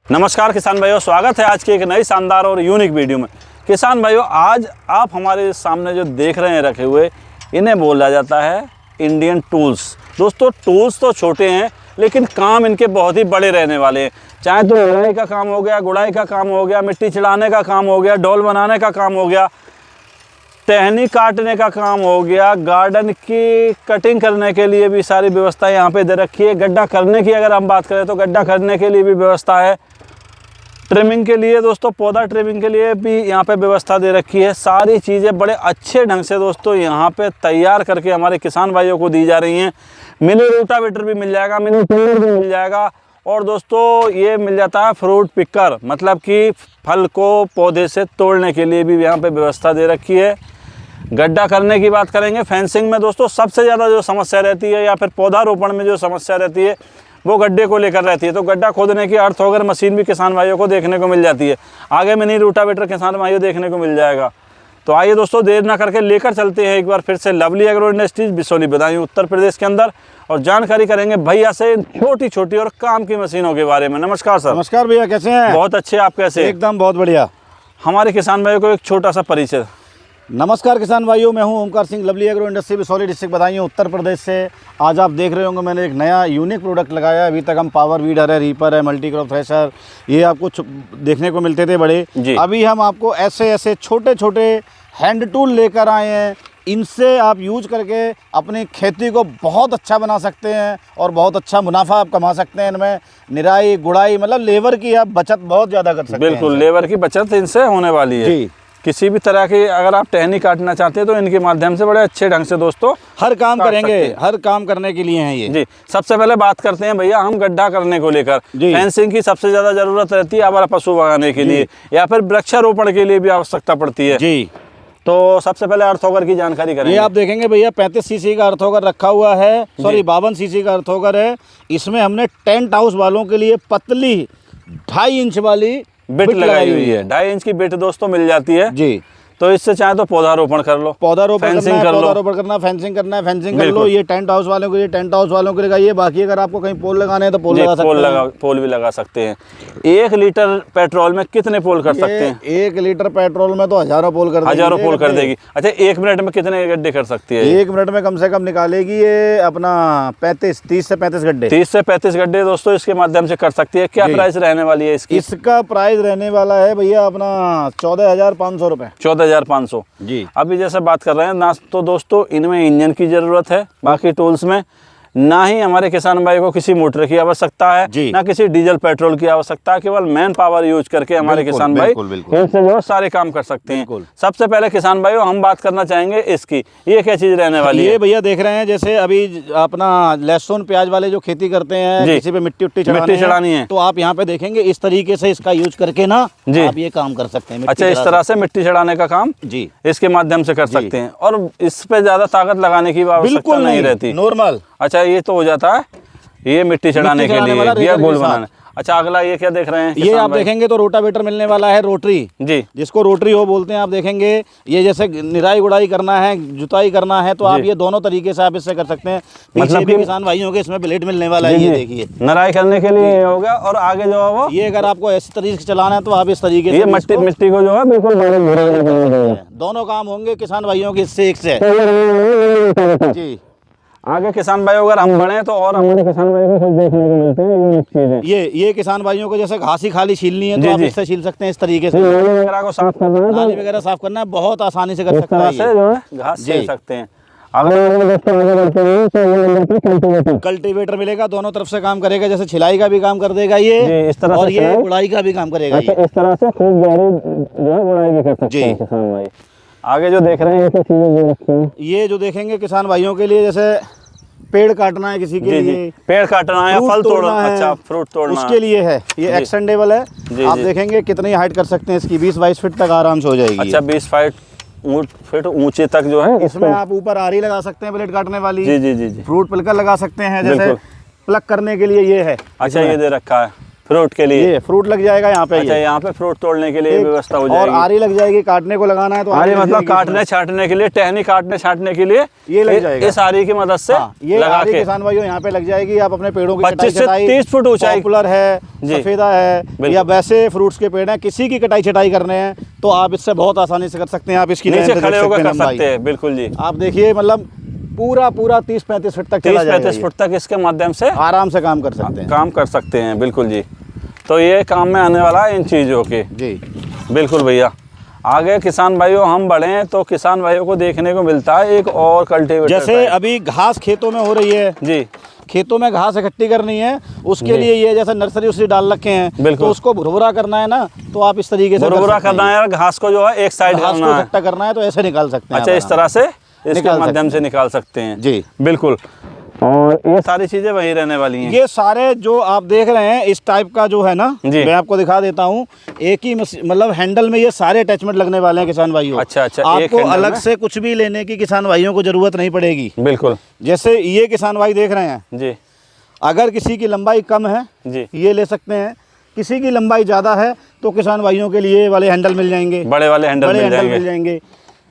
नमस्कार किसान भाइयों, स्वागत है आज की एक नई शानदार और यूनिक वीडियो में। किसान भाइयों, आज आप हमारे सामने जो देख रहे हैं रखे हुए, इन्हें बोला जाता है इंडियन टूल्स। दोस्तों, टूल्स तो छोटे हैं लेकिन काम इनके बहुत ही बड़े रहने वाले हैं। चाहे तो गुड़ाई का काम हो गया, गुड़ाई का काम हो गया, मिट्टी छिड़ाने का काम हो गया, डोल बनाने का काम हो गया, टहनी काटने का काम हो गया, गार्डन की कटिंग करने के लिए भी सारी व्यवस्था यहाँ पे दे रखी है। गड्ढा करने की अगर हम बात करें तो गड्ढा करने के लिए भी व्यवस्था है। ट्रिमिंग के लिए दोस्तों, पौधा ट्रिमिंग के लिए भी यहाँ पे व्यवस्था दे रखी है। सारी चीज़ें बड़े अच्छे ढंग से दोस्तों यहाँ पे तैयार करके हमारे किसान भाइयों को दी जा रही हैं। मिनी रोटावेटर भी मिल जाएगा, मिनी टिलर भी मिल जाएगा, और दोस्तों ये मिल जाता है फ्रूट पिकर, मतलब कि फल को पौधे से तोड़ने के लिए भी यहाँ पे व्यवस्था दे रखी है। गड्ढा करने की बात करेंगे, फेंसिंग में दोस्तों सबसे ज़्यादा जो समस्या रहती है या फिर पौधारोपण में जो समस्या रहती है वो गड्ढे को लेकर रहती है। तो गड्ढा खोदने की अर्थ होकर मशीन भी किसान भाइयों को देखने को मिल जाती है। आगे मिनी रोटावेटर किसान भाइयों देखने को मिल जाएगा। तो आइए दोस्तों, देर ना करके लेकर चलते हैं एक बार फिर से Lovely Agro Industries, Bisauli, Badaun, Uttar Pradesh के अंदर, और जानकारी करेंगे भैया से छोटी छोटी और काम की मशीनों के बारे में। नमस्कार सर। नमस्कार भैया, कैसे हैं? बहुत अच्छे, आप कैसे? एकदम बहुत बढ़िया। हमारे किसान भाइयों को एक छोटा सा परिचय। नमस्कार किसान भाइयों, मैं हूं Omkar Singh, Lovely Agro Industry, Bisauli district, Badaun, Uttar Pradesh से। आज आप देख रहे होंगे मैंने एक नया यूनिक प्रोडक्ट लगाया है। अभी तक हम पावर वीडर है, रीपर है, मल्टी क्रॉप थ्रेशर, ये आपको देखने को मिलते थे बड़े। अभी हम आपको ऐसे छोटे छोटे हैंड टूल लेकर आए हैं। इनसे आप यूज करके अपनी खेती को बहुत अच्छा बना सकते हैं और बहुत अच्छा मुनाफा आप कमा सकते हैं। इनमें निराई गुड़ाई, मतलब लेबर की आप बचत बहुत ज़्यादा कर सकते हैं। बिल्कुल, लेबर की बचत इनसे होने वाली है जी। किसी भी तरह की अगर आप टहनी काटना चाहते हैं तो इनके माध्यम से बड़े अच्छे ढंग से दोस्तों हर काम करेंगे, हर काम करने के लिए हैं ये जी। सबसे पहले बात करते हैं भैया हम गड्ढा करने को लेकर। फेंसिंग की सबसे ज्यादा जरूरत रहती है हमारा पशु भगाने के लिए या फिर वृक्षारोपण के लिए भी आवश्यकता पड़ती है जी। तो सबसे पहले अर्थोगर की जानकारी करेंगे। ये आप देखेंगे भैया 35 सीसी का अर्थोगर रखा हुआ है, सॉरी 52 सीसी का अर्थोगर है। इसमें हमने टेंट हाउस वालों के लिए पतली 2.5 इंच वाली बिट लगाई हुई है। 2.5 इंच की बिट दोस्तों मिल जाती है जी। तो इससे चाहे तो पौधारोपण कर लो, पौधारोपण करना है, फेंसिंग करना है, फेंसिंग कर लो। ये टेंट हाउस वालों के लिए टेंट हाउस वालों के लिए लगाइए। बाकी अगर आपको कहीं पोल लगाने हैं तो पोल लगा सकते हैं, पोल भी लगा सकते हैं। 1 लीटर पेट्रोल में कितने पोल कर सकते हैं? 1 लीटर पेट्रोल में तो हजारों पोल कर देगी। हजारों पोल कर देगी। अच्छा, 1 मिनट में कितने गड्ढे कर सकती है? 1 मिनट में कम से कम निकालेगी ये अपना 30 से 35 गड्ढे। 30 से 35 गड्ढे दोस्तों इसके माध्यम से कर सकती है। क्या प्राइस रहने वाली है इसकी? इसका प्राइस रहने वाला है भैया अपना 14,500 रुपये। 14,500 जी। अभी जैसे बात कर रहे हैं ना, तो दोस्तों इनमें इंजन की जरूरत है, बाकी टूल्स में ना ही हमारे किसान भाई को किसी मोटर की आवश्यकता है, ना किसी डीजल पेट्रोल की आवश्यकता है। केवल मैन पावर यूज करके हमारे किसान भाई इनसे बहुत सारे काम कर सकते हैं। सबसे पहले किसान भाइयों हम बात करना चाहेंगे इसकी, ये क्या चीज रहने वाली है? ये भैया देख रहे हैं जैसे अभी अपना लहसुन प्याज वाले जो खेती करते हैं, किसी पे मिट्टी चढ़ानी है तो आप यहाँ पे देखेंगे इस तरीके से इसका यूज करके ना आप ये काम कर सकते हैं। अच्छा, इस तरह से मिट्टी चढ़ाने का काम जी इसके माध्यम से कर सकते हैं और इस पे ज्यादा ताकत लगाने की आवश्यकता नहीं रहती, नॉर्मल। अच्छा, ये तो हो जाता है ये मिट्टी चढ़ाने के लिए या गोल बनाने। अच्छा, अगला ये क्या देख रहे हैं? ये आप देखेंगे तो रोटावेटर मिलने वाला है, रोटरी जी, जिसको रोटरी हो बोलते हैं। आप देखेंगे ये जैसे निराई गुड़ाई करना है, जुताई करना है तो आप ये दोनों तरीके से आप इससे कर सकते हैं। पीछे भी किसान भाइयों के इसमें ब्लेड मिलने वाला है, ये देखिए, निराई करने के लिए हो गया। और आगे जो है वो ये अगर आपको इस तरीके से चलाना है तो आप इस तरीके से मिट्टी को जो है बिल्कुल दोनों काम होंगे किसान भाइयों के इससे एक से जी। आगे किसान भाई अगर हम बढ़े तो और हमारे किसान भाई को कुछ देखने को मिलते हैं। ये किसान भाइयों को जैसे घास ही खाली छीलनी है तो आप इससे छील सकते हैं इस तरीके से। नाली वगैरह को साफ करना है, नाली वगैरह साफ करना है, बहुत आसानी से कर सकते हैं। जो है घास छील सकते हैं। अगर कल्टीवेटर मिलेगा, दोनों तरफ से काम करेगा, जैसे छिलाई का भी काम कर देगा ये इस तरह और ये गुड़ाई का भी काम करेगा। इस तरह से खूब गहरी जो है गुड़ाई भी कर सकते हैं किसान भाई। आगे जो देख रहे हैं ये चीजें रखी हैं, ये जो देखेंगे किसान भाइयों के लिए, जैसे पेड़ काटना है किसी के लिए, पेड़ काटना है, फल तोड़ना है, अच्छा फ्रूट तोड़ना, उसके लिए है ये एक्सटेंडेबल है। आप देखेंगे कितनी हाइट कर सकते हैं इसकी, 20-22 फीट तक आराम से हो जाएगी। अच्छा, 20 फीट ऊंचे तक जो है। इसमें आप ऊपर आरी लगा सकते हैं ब्लेड काटने वाली। जी जी जी जी। फ्रूट पिलकर लगा सकते हैं, जैसे प्लग करने के लिए ये है। अच्छा, ये दे रखा है। फ्रूट के लिए। ये फ्रूट लग जाएगा यहाँ पे। अच्छा, यहाँ पे फ्रूट तोड़ने के लिए व्यवस्था हो जाएगी। और आरी लग जाएगी, काटने को लगाना है तो आरी मतलब काटने छाटने के लिए, टहनी काटने छाटने के लिए ये लग जाएगा। इस आरी की मदद से ये लगा आरी के किसान भाइयों यहाँ पे लग जाएगी। आप अपने पेड़ों की 25 से 30 फुट ऊंचाई, पॉपुलर है, सफेदा है या वैसे फ्रूट्स के पेड़ हैं, किसी की कटाई छटाई करने हैं तो आप इससे बहुत आसानी से कर सकते हैं। आप इसकी नीचे खड़े होकर कर सकते हैं। बिल्कुल जी, आप देखिए मतलब पूरा 30-35 फुट तक चला जाएगा। 30-35 फुट तक इसके माध्यम से आराम से काम कर सकते हैं। काम कर सकते हैं। बिल्कुल जी, तो ये काम में आने वाला है इन चीज़ों के। जी बिल्कुल भैया। आगे किसान भाइयों हम बढ़े तो किसान भाइयों को देखने को मिलता है एक और कल्टीवेटर। जैसे अभी घास खेतों में हो रही है जी, खेतों में घास इकट्ठी करनी है, उसके लिए ये जैसे नर्सरी उसी डाल रखे हैं, तो उसको भुरभुरा करना है ना, तो आप इस तरीके से भुरभुरा करना है, घास को जो है एक साइड घास को इकट्ठा करना है तो ऐसे निकाल सकते हैं। अच्छा, इस तरह से इसके माध्यम से निकाल सकते हैं जी। बिल्कुल। और ये सारी चीजें वही रहने वाली हैं। ये सारे जो आप देख रहे हैं इस टाइप का जो है ना, मैं आपको दिखा देता हूँ। एक ही मतलब हैंडल में ये सारे अटैचमेंट लगने वाले हैं किसान भाइयों। अच्छा, आपको अलग से कुछ भी लेने की किसान भाइयों को जरूरत नहीं पड़ेगी। बिल्कुल। जैसे ये किसान भाई देख रहे हैं जी, अगर किसी की लंबाई कम है जी, ये ले सकते हैं, किसी की लंबाई ज़्यादा है तो किसान भाइयों के लिए वाले हैंडल मिल जाएंगे, बड़े वाले हैंडल मिल जाएंगे।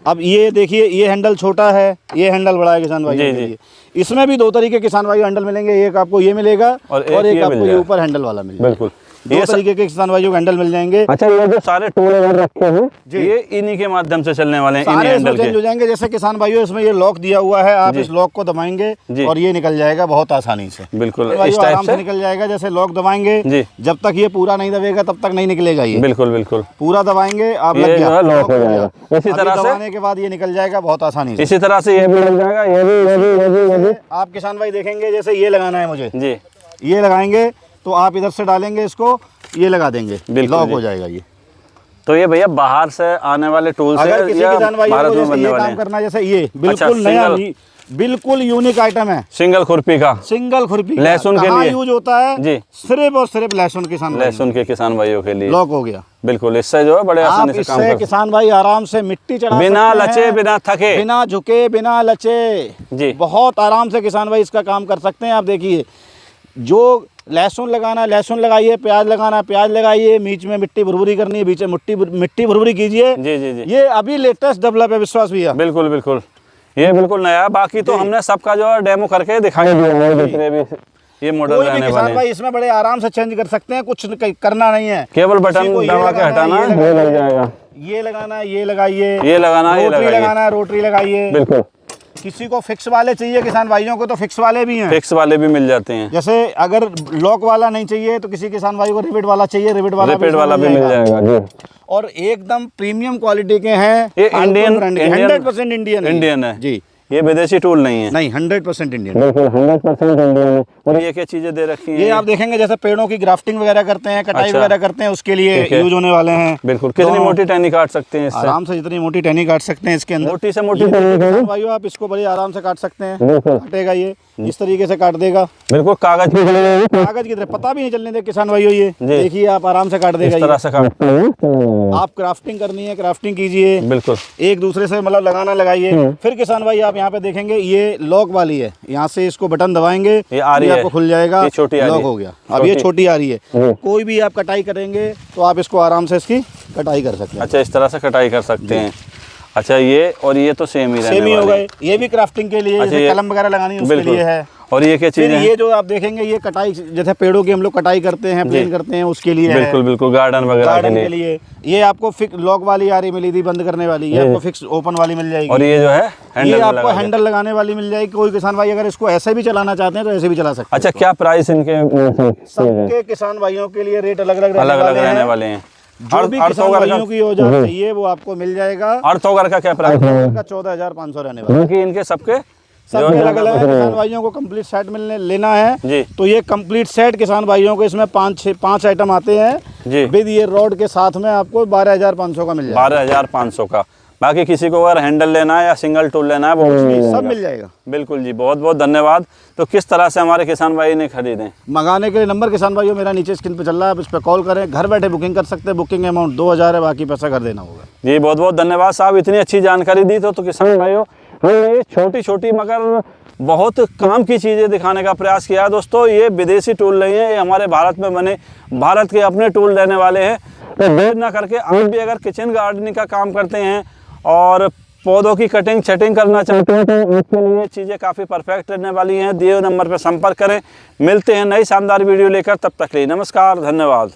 अब ये देखिए, ये हैंडल छोटा है, ये हैंडल बड़ा है किसान भाइयों के लिए। इसमें भी 2 तरीके किसान भाइयों हैंडल मिलेंगे, एक आपको ये मिलेगा और एक आपको ये ऊपर हैंडल वाला मिलेगा। बिल्कुल, 2 तरीके के किसान भाइयों को हैंडल मिल जाएंगे। अच्छा, ये जो सारे टूल वगैरह रखे हैं ये इन्हीं के माध्यम से चलने वाले हैं, सारे हैंडल चेंज हो जाएंगे। जैसे किसान भाइयों इसमें ये लॉक दिया हुआ है, आप इस लॉक को दबाएंगे और ये निकल जाएगा बहुत आसानी से। बिल्कुल, इस टाइप से निकल जाएगा। जैसे लॉक दबाएंगे, जब तक ये पूरा नहीं दबेगा तब तक नहीं निकलेगा ये। बिल्कुल बिल्कुल, पूरा दबाएंगे आप, लग गया, लॉक हो जाएगा। इसी तरह से दबाने के बाद ये निकल जाएगा बहुत आसानी से। इसी तरह से ये भी लग जाएगा। ये आप किसान भाई देखेंगे, जैसे ये लगाना है मुझे जी, ये लगाएंगे तो आप इधर से डालेंगे इसको, ये लगा देंगे, लॉक हो जाएगा ये। तो ये भैया बाहर से आने वाले टूल्स हैं, अगर किसी किसान भाई को जैसे ये काम करना है, जैसे ये बिल्कुल नया, बिल्कुल यूनिक आइटम है, सिंगल खुरपी का। सिंगल खुरपी लहसुन के लिए यूज होता है जी, सिर्फ और सिर्फ लहसुन के किसान भाइयों के लिए लॉक हो गया। बिल्कुल, इससे जो है बड़े आसानी से काम कर किसान भाई आराम से मिट्टी चढ़ा बिना लचे, बिना थके, बिना झुके, बिना लचे जी, बहुत आराम से किसान भाई इसका काम कर सकते हैं। आप देखिए, जो लहसुन लगाना लहसुन लगाइए, प्याज लगाना प्याज लगाइए, बीच में मिट्टी भुरभुरी करनी है, बीच में मिट्टी भुरभुरी कीजिए। जी जी जी, ये अभी लेटेस्ट डेवलप है विश्वास भैया। बिल्कुल बिल्कुल, ये बिल्कुल नया। बाकी तो हमने सबका जो है डेमो करके दिखाई दिया है, जितने भी ये मॉडल रहने वाले हैं। किसान भाई इसमें बड़े आराम से चेंज कर सकते हैं, कुछ करना नहीं है, केवल बटन दबा के हटाना है, ये लग जाएगा। ये लगाना है, ये लगाइए, ये लगाना है, रोटरी लगाना है, रोटरी लगाइए। बिल्कुल। किसी को फिक्स वाले चाहिए किसान भाइयों को तो फिक्स वाले भी हैं, फिक्स वाले भी मिल जाते हैं। जैसे अगर लॉक वाला नहीं चाहिए तो किसी किसान भाई को रिवेट वाला चाहिए, रिवेट वाला भी मिल जाएगा जी। और एकदम प्रीमियम क्वालिटी के हैं, ये इंडियन 100% इंडियन है जी, ये विदेशी टूल नहीं है। नहीं, 100% इंडियन। बिल्कुल 100% इंडियन है। और ये क्या चीजें दे रखी हैं? ये आप देखेंगे जैसे पेड़ों की ग्राफ्टिंग वगैरह करते हैं, कटाई वगैरह करते हैं, उसके लिए यूज होने वाले हैं। बिल्कुल। कितनी मोटी टहनी काट सकते हैं इससे? आराम से जितनी मोटी टहनी काट सकते हैं इसके अंदर। मोटी से मोटी टहनी भाइयों आप इसको बड़ी आराम से काट सकते हैं, काटेगा ये इस तरीके से काट देगा, बिल्कुल कागज की तरह, पता भी नहीं चलने दे किसान भाइयों। ये देखिए आप आराम से काट देगा, इस तरह से काटते हैं। आप क्राफ्टिंग करनी है, क्राफ्टिंग कीजिए, बिल्कुल एक दूसरे से मतलब लगाना लगाइए। फिर किसान भाई आप यहाँ पे देखेंगे ये लॉक वाली है, यहाँ से इसको बटन दबाएंगे, ये आपको खुल जाएगा, लॉक हो गया। अब ये छोटी आ रही है, कोई भी आप कटाई करेंगे तो आप इसको आराम से इसकी कटाई कर सकते हैं। अच्छा, इस तरह से कटाई कर सकते हैं। अच्छा, ये और ये तो सेम ही हो गए, ये भी क्राफ्टिंग के लिए, जैसे कलम वगैरह लगानी है उसके लिए है। और ये क्या चीज़ है? ये जो आप देखेंगे ये कटाई, जैसे पेड़ों की हम लोग कटाई करते हैं, प्लेन करते हैं, उसके लिए बिल्कुल बिल्कुल, गार्डन वगैरह के लिए। ये आपको फिक्स लॉक वाली आ रही मिली थी बंद करने वाली, ये आपको फिक्स ओपन वाली मिल जाएगी। और ये जो है ये आपको हैंडल लगाने वाली मिल जाएगी। कोई किसान भाई अगर इसको ऐसे भी चलाना चाहते हैं तो ऐसे भी चला सकते हैं। अच्छा, क्या प्राइस इनके? सबके किसान भाइयों के लिए रेट अलग अलग रहने वाले हैं। जो भी किसान भाइयों की औजार चाहिए वो आपको मिल जाएगा। अर्थोगर का क्या प्राइस है? 14,500 रहने वाला है। इनके सबके अलग अलग किसान भाइयों को कंप्लीट सेट लेना है जी, तो ये कंप्लीट सेट किसान भाइयों को इसमें 5 आइटम आते हैं जी, विद ये रॉड के साथ में आपको 12,500 का मिल जाएगा। 12,500 का। बाकी किसी को अगर हैंडल लेना है या सिंगल टूल लेना है वो सब मिल जाएगा। बिल्कुल जी, बहुत बहुत धन्यवाद। तो किस तरह से हमारे किसान भाई ने खरीदें? मंगाने के लिए नंबर किसान भाइयों मेरा नीचे स्क्रीन पे चल रहा है, आप इस पर कॉल करें, घर बैठे बुकिंग कर सकते हैं। बुकिंग अमाउंट 2,000 है, बाकी पैसा घर देना होगा जी। बहुत बहुत धन्यवाद साहब, इतनी अच्छी जानकारी दी। तो किसान भाइयों हमने छोटी छोटी मगर बहुत काम की चीज़ें दिखाने का प्रयास किया है। दोस्तों ये विदेशी टूल नहीं है, ये हमारे भारत में बने, भारत के अपने टूल रहने वाले हैं। तो देर ना करके आप भी अगर किचन गार्डनिंग का काम करते हैं और पौधों की कटिंग छटिंग करना चाहते हैं तो आपके लिए चीज़ें काफ़ी परफेक्ट रहने वाली हैं। दिए हुए नंबर पर संपर्क करें। मिलते हैं नई शानदार वीडियो लेकर, तब तक के लिए नमस्कार, धन्यवाद।